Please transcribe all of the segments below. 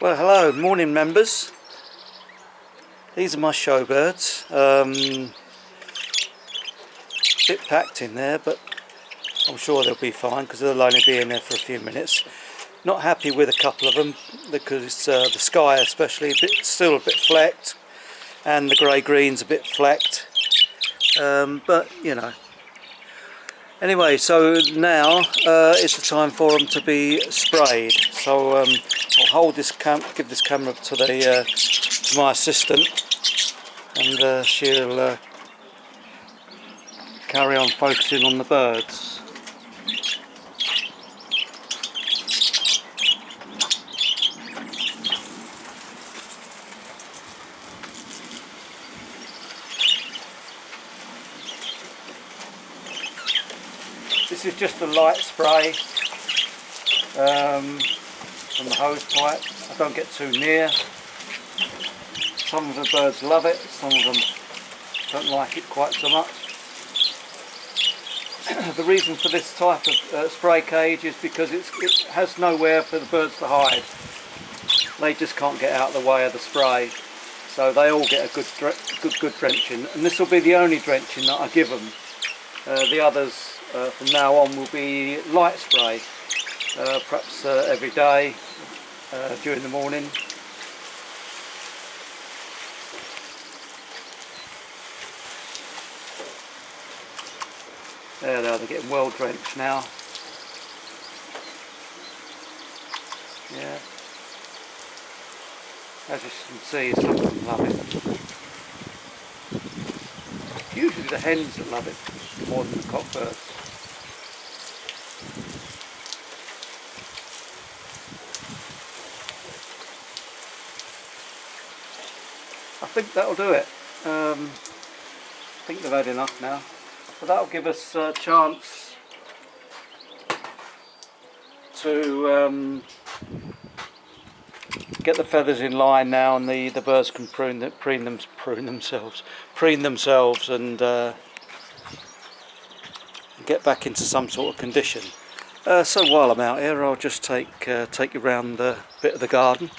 Well, hello, morning members. These are my showbirds. Bit packed in there, but I'm sure they'll be fine because they'll only be in there for a few minutes. Not happy with a couple of them because the sky especially still a bit flecked, and the grey-green's a bit flecked. But you know. Anyway, so now it's the time for them to be sprayed. So I'll hold this give this camera to my assistant, and she'll carry on focusing on the birds. This is just a light spray from the hose pipe. I don't get too near. Some of the birds love it, some of them don't like it quite so much. The reason for this type of spray cage is because it has nowhere for the birds to hide. They just can't get out of the way of the spray, so they all get a good drenching, and this will be the only drenching that I give them. The others from now on will be light spray, perhaps every day during the morning. There they are, they're getting well drenched now. Yeah, as you can see, some of them love it. Usually the hens that love it more than the cockbirds. I think that'll do it. I think they've had enough now. So that'll give us a chance to get the feathers in line now, and the birds can preen themselves and get back into some sort of condition. So while I'm out here, I'll just take you around the bit of the garden.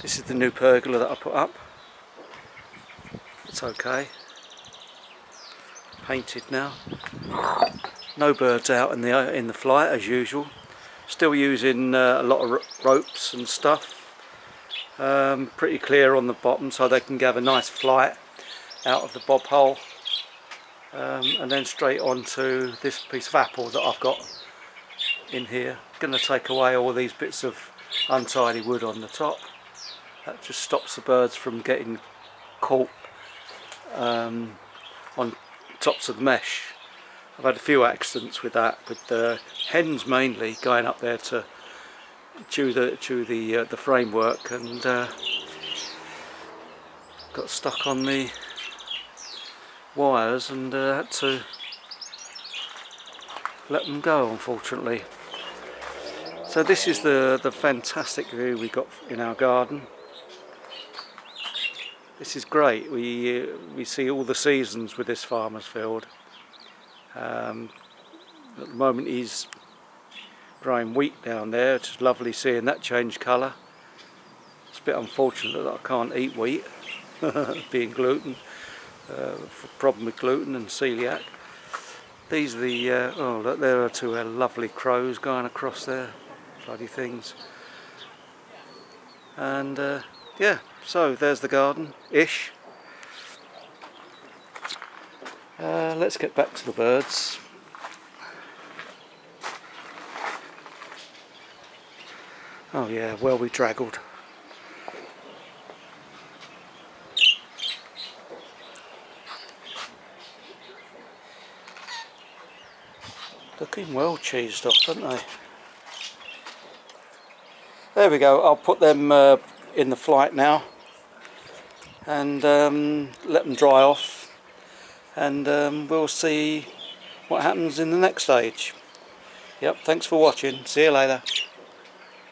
This is the new pergola that I put up. It's okay. Painted now. No birds out in the flight as usual. Still using a lot of ropes and stuff. Pretty clear on the bottom so they can have a nice flight out of the bob hole, and then straight onto this piece of apple that I've got in here. Going to take away all these bits of untidy wood on the top. That just stops the birds from getting caught on tops of the mesh. I've had a few accidents with that, with the hens mainly going up there to chew the framework, and got stuck on the wires and had to let them go, unfortunately. So this is the fantastic view we got in our garden. This is great. We see all the seasons with this farmer's field. At the moment he's growing wheat down there. It's lovely seeing that change colour. It's a bit unfortunate that I can't eat wheat, being gluten, problem with gluten and celiac. These are the, oh look, there are two lovely crows going across there, bloody things. And yeah, so there's the garden-ish. Let's get back to the birds. Oh yeah, well bedraggled. Looking well cheesed off, aren't they? There we go. I'll put them in the flight now and let them dry off, and we'll see what happens in the next stage. Yep, thanks for watching. See you later.